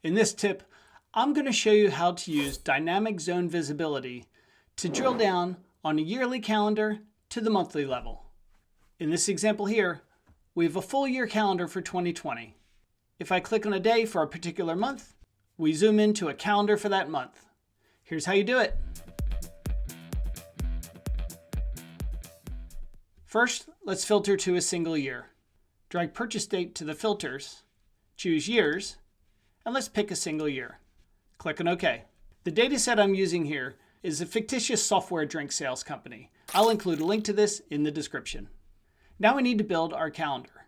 In this tip, I'm going to show you how to use dynamic zone visibility to drill down on a yearly calendar to the monthly level. In this example here, we have a full year calendar for 2020. If I click on a day for a particular month, we zoom into a calendar for that month. Here's how you do it. First, let's filter to a single year. Drag purchase date to the filters, choose years, and let's pick a single year. Click on OK. The data set I'm using here is a fictitious software drink sales company. I'll include a link to this in the description. Now we need to build our calendar.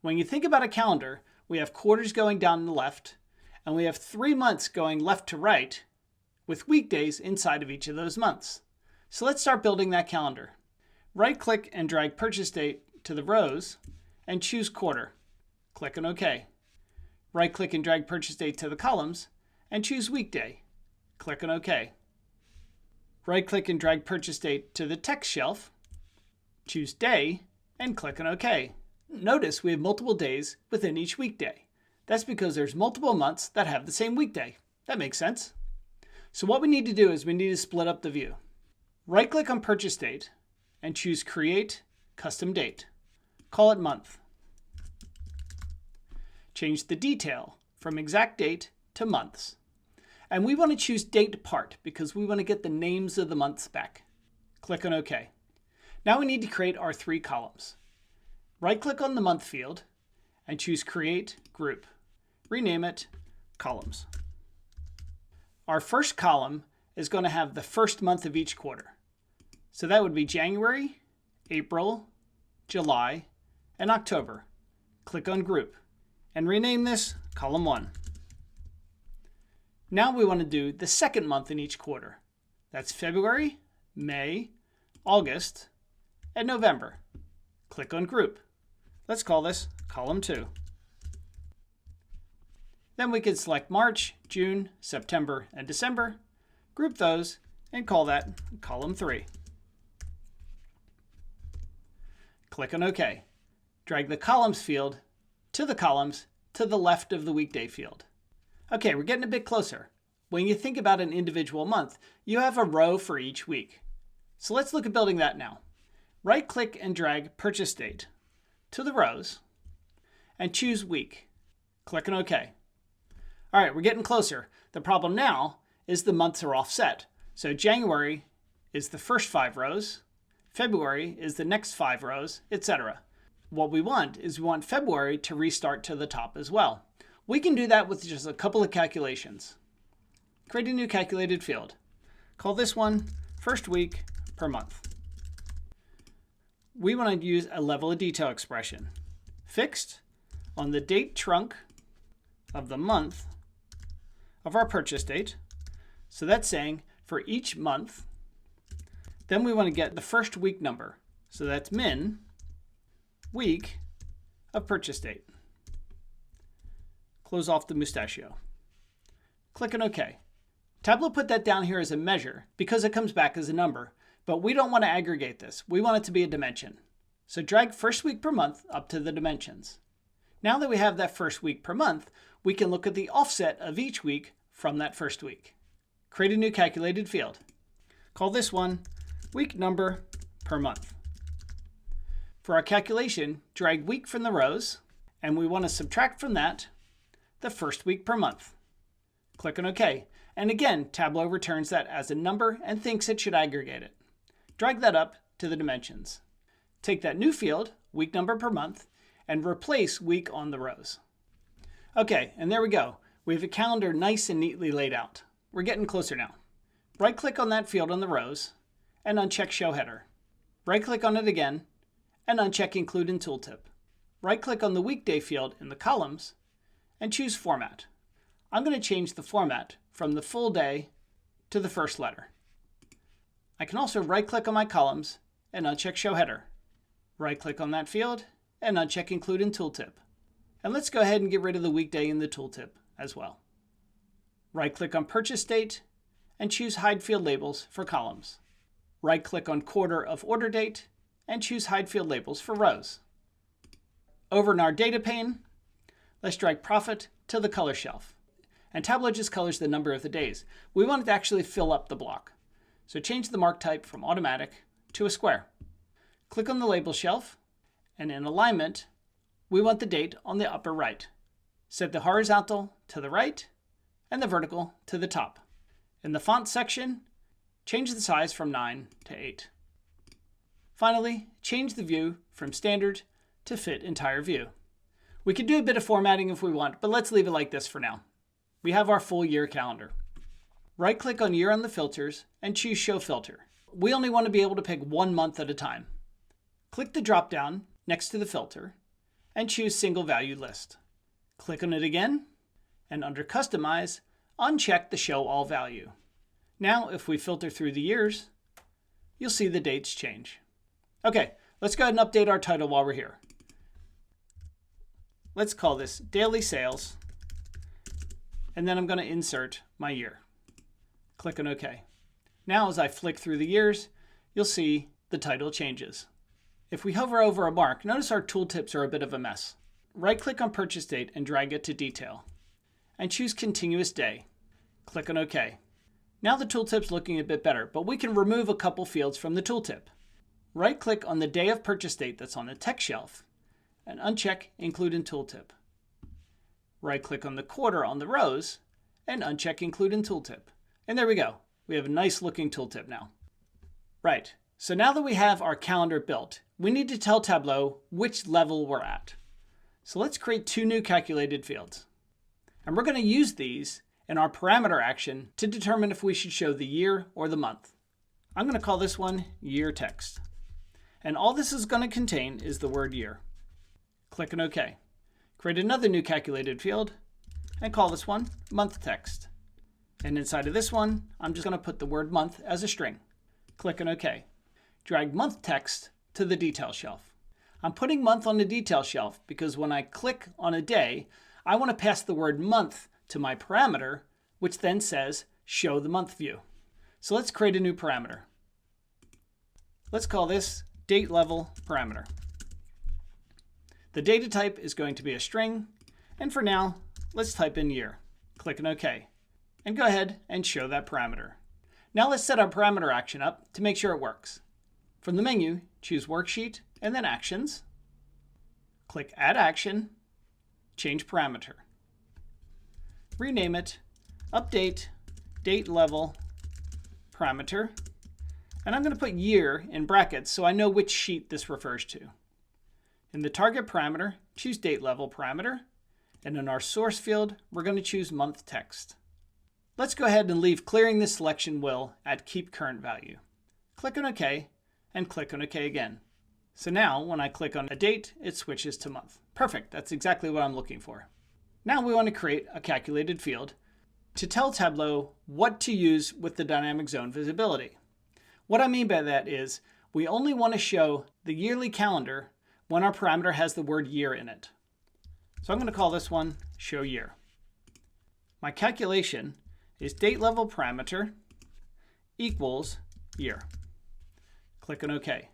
When you think about a calendar, we have quarters going down the left, and we have 3 months going left to right, with weekdays inside of each of those months. So let's start building that calendar. Right-click and drag purchase date to the rows, and choose quarter. Click on OK. Right-click and drag purchase date to the columns, and choose weekday. Click on OK. Right-click and drag purchase date to the text shelf, choose day, and click on OK. Notice we have multiple days within each weekday. That's because there's multiple months that have the same weekday. That makes sense. So what we need to do is we need to split up the view. Right-click on purchase date and choose Create Custom Date. Call it month. Change the detail from exact date to months. And we want to choose date part because we want to get the names of the months back. Click on OK. Now we need to create our 3 columns. Right-click on the month field and choose Create Group. Rename it Columns. Our first column is going to have the first month of each quarter. So that would be January, April, July, and October. Click on Group and rename this Column 1. Now we want to do the second month in each quarter. That's February, May, August, and November. Click on Group. Let's call this Column 2. Then we can select March, June, September, and December, group those, and call that Column 3. Click on OK. Drag the Columns field to the columns to the left of the weekday field. Okay, we're getting a bit closer. When you think about an individual month, you have a row for each week. So let's look at building that now. Right-click and drag purchase date to the rows and choose week. Click on OK. All right, we're getting closer. The problem now is the months are offset. So January is the first 5 rows, February is the next 5 rows, etc. What we want is we want February to restart to the top as well. We can do that with just a couple of calculations. Create a new calculated field. Call this one first week per month. We want to use a level of detail expression. Fixed on the date trunk of the month of our purchase date. So that's saying for each month, then we want to get the first week number. So that's min week of purchase date. Close off the mustachio. Click on OK. Tableau put that down here as a measure because it comes back as a number, but we don't want to aggregate this. We want it to be a dimension. So drag first week per month up to the dimensions. Now that we have that first week per month, we can look at the offset of each week from that first week. Create a new calculated field. Call this one week number per month. For our calculation, drag week from the rows, and we want to subtract from that the first week per month. Click on OK. And again, Tableau returns that as a number and thinks it should aggregate it. Drag that up to the dimensions. Take that new field, week number per month, and replace week on the rows. Okay, and there we go. We have a calendar nice and neatly laid out. We're getting closer now. Right-click on that field on the rows and uncheck Show Header. Right-click on it again and uncheck Include in Tooltip. Right-click on the weekday field in the columns and choose Format. I'm going to change the format from the full day to the first letter. I can also right-click on my columns and uncheck Show Header. Right-click on that field and uncheck Include in Tooltip. And let's go ahead and get rid of the weekday in the tooltip as well. Right-click on Purchase Date and choose Hide Field Labels for columns. Right-click on Quarter of Order Date and choose Hide Field Labels for rows. Over in our data pane, let's drag Profit to the color shelf. and Tableau just colors the number of the days. We want it to actually fill up the block. So change the mark type from automatic to a square. Click on the label shelf, and in alignment, we want the date on the upper right. Set the horizontal to the right and the vertical to the top. In the font section, change the size from 9 to 8. Finally, change the view from standard to fit entire view. We can do a bit of formatting if we want, but let's leave it like this for now. We have our full year calendar. Right-click on year on the filters and choose Show Filter. We only want to be able to pick one month at a time. Click the drop-down next to the filter and choose Single Value List. Click on it again, and under Customize, uncheck the Show All Value. Now, if we filter through the years, you'll see the dates change. Okay, let's go ahead and update our title while we're here. Let's call this Daily Sales, and then I'm going to insert my year. Click on OK. Now, as I flick through the years, you'll see the title changes. If we hover over a mark, notice our tooltips are a bit of a mess. Right-click on Purchase Date and drag it to Detail, and choose Continuous Day. Click on OK. Now the tooltip's looking a bit better, but we can remove a couple fields from the tooltip. Right-click on the day of purchase date that's on the text shelf, and uncheck Include in Tooltip. Right-click on the quarter on the rows, and uncheck Include in Tooltip. And there we go. We have a nice looking tooltip now. Right, so now that we have our calendar built, we need to tell Tableau which level we're at. So let's create two new calculated fields. And we're going to use these in our parameter action to determine if we should show the year or the month. I'm going to call this one Year Text. And all this is going to contain is the word year. Click on OK. Create another new calculated field and call this one Month Text. And inside of this one, I'm just going to put the word month as a string. Click on OK. Drag Month Text to the detail shelf. I'm putting month on the detail shelf because when I click on a day, I want to pass the word month to my parameter, which then says Show the Month View. So let's create a new parameter. Let's call this Date Level Parameter. The data type is going to be a string, and for now, let's type in year. Click on OK, and go ahead and show that parameter. Now let's set our parameter action up to make sure it works. From the menu, choose Worksheet and then Actions. Click Add Action, change parameter. Rename it Update Date Level Parameter, and I'm going to put year in brackets so I know which sheet this refers to. In the target parameter, choose Date Level Parameter, and in our source field, we're going to choose Month Text. Let's go ahead and leave clearing this selection will at Keep Current Value. Click on OK, and click on OK again. So now, when I click on a date, it switches to month. Perfect, that's exactly what I'm looking for. Now we want to create a calculated field to tell Tableau what to use with the dynamic zone visibility. What I mean by that is, we only want to show the yearly calendar when our parameter has the word year in it. So I'm going to call this one Show Year. My calculation is Date Level Parameter equals year. Click on OK.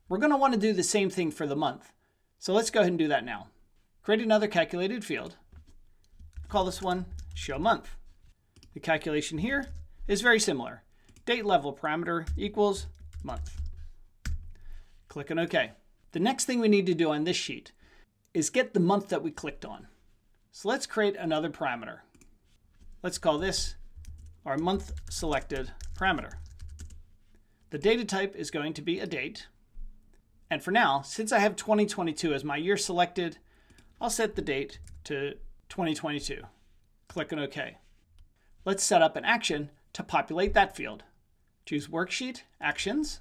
We're going to want to do the same thing for the month. So let's go ahead and do that now. Create another calculated field. Call this one Show Month. The calculation here is very similar. Date Level Parameter equals month. Click on OK. The next thing we need to do on this sheet is get the month that we clicked on. So let's create another parameter. Let's call this our Month Selected Parameter. The data type is going to be a date. And for now, since I have 2022 as my year selected, I'll set the date to 2022. Click on OK. Let's set up an action to populate that field. Choose Worksheet, Actions,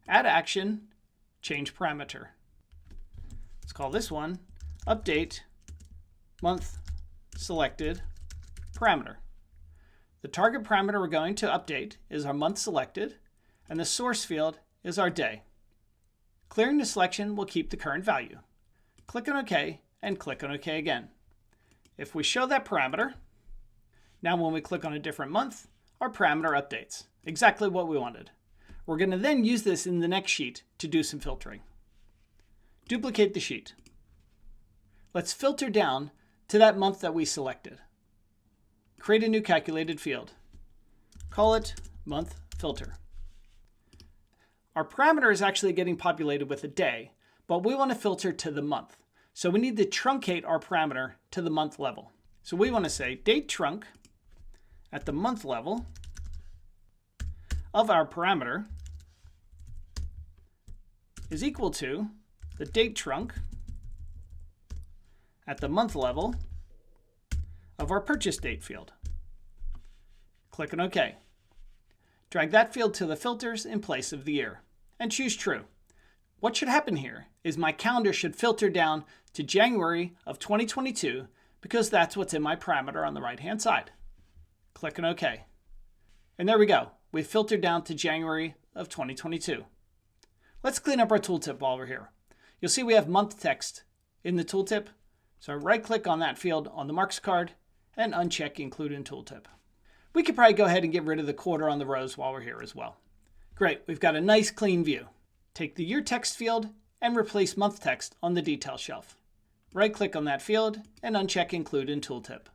Add Action, Change Parameter. Let's call this one Update Month Selected Parameter. The target parameter we're going to update is our month selected, and the source field is our day. Clearing the selection will keep the current value. Click on OK and click on OK again. If we show that parameter, now when we click on a different month, our parameter updates. Exactly what we wanted. We're going to then use this in the next sheet to do some filtering. Duplicate the sheet. Let's filter down to that month that we selected. create a new calculated field. Call it month filter. Our parameter is actually getting populated with a day, but we want to filter to the month. So we need to truncate our parameter to the month level. So we want to say date trunc at the month level of our parameter is equal to the date trunc at the month level of our purchase date field. Click on OK. Drag that field to the filters in place of the year and choose true. What should happen here is my calendar should filter down to January of 2022 because that's what's in my parameter on the right-hand side. Click on OK. And there we go. We've filtered down to January of 2022. Let's clean up our tooltip while we're here. You'll see we have month text in the tooltip. So right-click on that field on the marks card and uncheck Include in Tooltip. We could probably go ahead and get rid of the quarter on the rows while we're here as well. Great, we've got a nice clean view. Take the year text field and replace month text on the detail shelf. Right-click on that field and uncheck Include in Tooltip.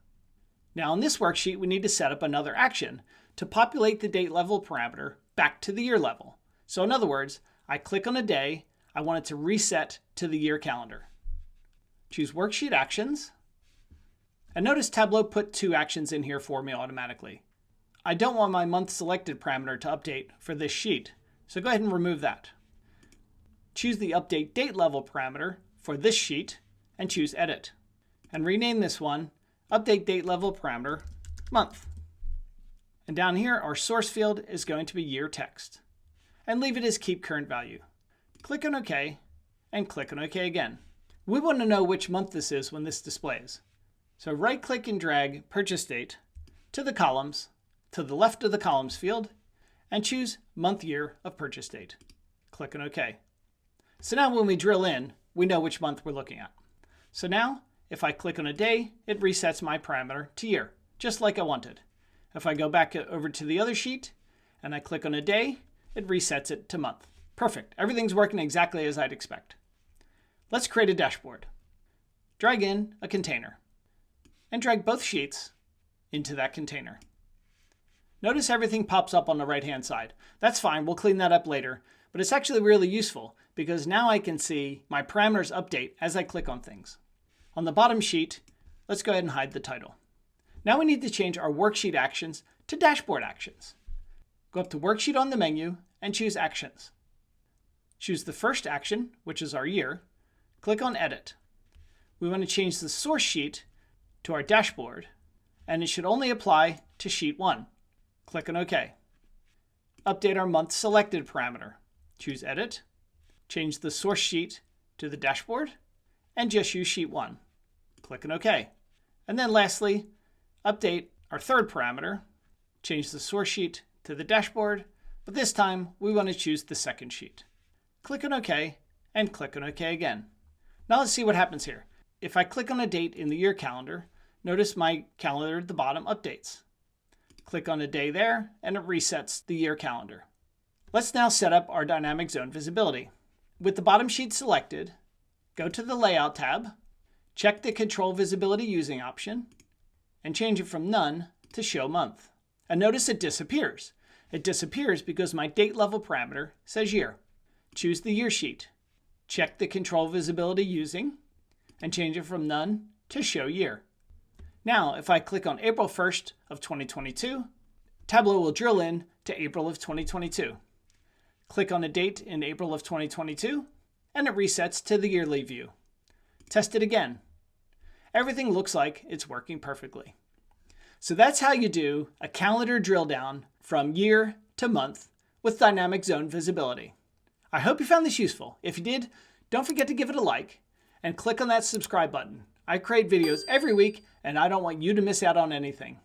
Now in this worksheet, we need to set up another action to populate the date level parameter back to the year level. So in other words, I click on a day, I want it to reset to the year calendar. Choose Worksheet Actions. And notice Tableau put 2 actions in here for me automatically. I don't want my month selected parameter to update for this sheet, so go ahead and remove that. Choose the Update Date Level parameter for this sheet and choose Edit. And rename this one Update Date Level parameter Month. And down here, our source field is going to be Year Text. And leave it as Keep Current Value. Click on OK and click on OK again. We want to know which month this is when this displays. So right-click and drag Purchase Date to the columns, to the left of the columns field, and choose Month Year of Purchase Date. Click on OK. So now when we drill in, we know which month we're looking at. So now, if I click on a day, it resets my parameter to year, just like I wanted. If I go back over to the other sheet, and I click on a day, it resets it to month. Perfect. Everything's working exactly as I'd expect. Let's create a dashboard. Drag in a container and drag both sheets into that container. Notice everything pops up on the right-hand side. That's fine, we'll clean that up later, but it's actually really useful because now I can see my parameters update as I click on things. On the bottom sheet, let's go ahead and hide the title. Now we need to change our worksheet actions to dashboard actions. Go up to Worksheet on the menu and choose Actions. Choose the first action, which is our year. Click on Edit. We want to change the source sheet to our dashboard, and it should only apply to sheet 1. Click on OK. Update our month selected parameter. Choose Edit. Change the source sheet to the dashboard, and just use sheet 1. Click on OK. And then lastly, update our third parameter. Change the source sheet to the dashboard, but this time we want to choose the second sheet. Click on OK, and click on OK again. Now let's see what happens here. If I click on a date in the year calendar, notice my calendar at the bottom updates. Click on a day there, and it resets the year calendar. Let's now set up our dynamic zone visibility. With the bottom sheet selected, go to the Layout tab, check the Control Visibility Using option, and change it from None to Show Month. And notice it disappears. It disappears because my date level parameter says year. Choose the year sheet. Check the Control Visibility Using and change it from None to Show Year. Now, if I click on April 1st of 2022, Tableau will drill in to April of 2022. Click on a date in April of 2022, and it resets to the yearly view. Test it again. Everything looks like it's working perfectly. So that's how you do a calendar drill down from year to month with dynamic zone visibility. I hope you found this useful. If you did, don't forget to give it a like and click on that subscribe button. I create videos every week and I don't want you to miss out on anything.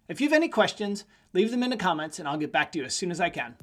If you have any questions, leave them in the comments and I'll get back to you as soon as I can.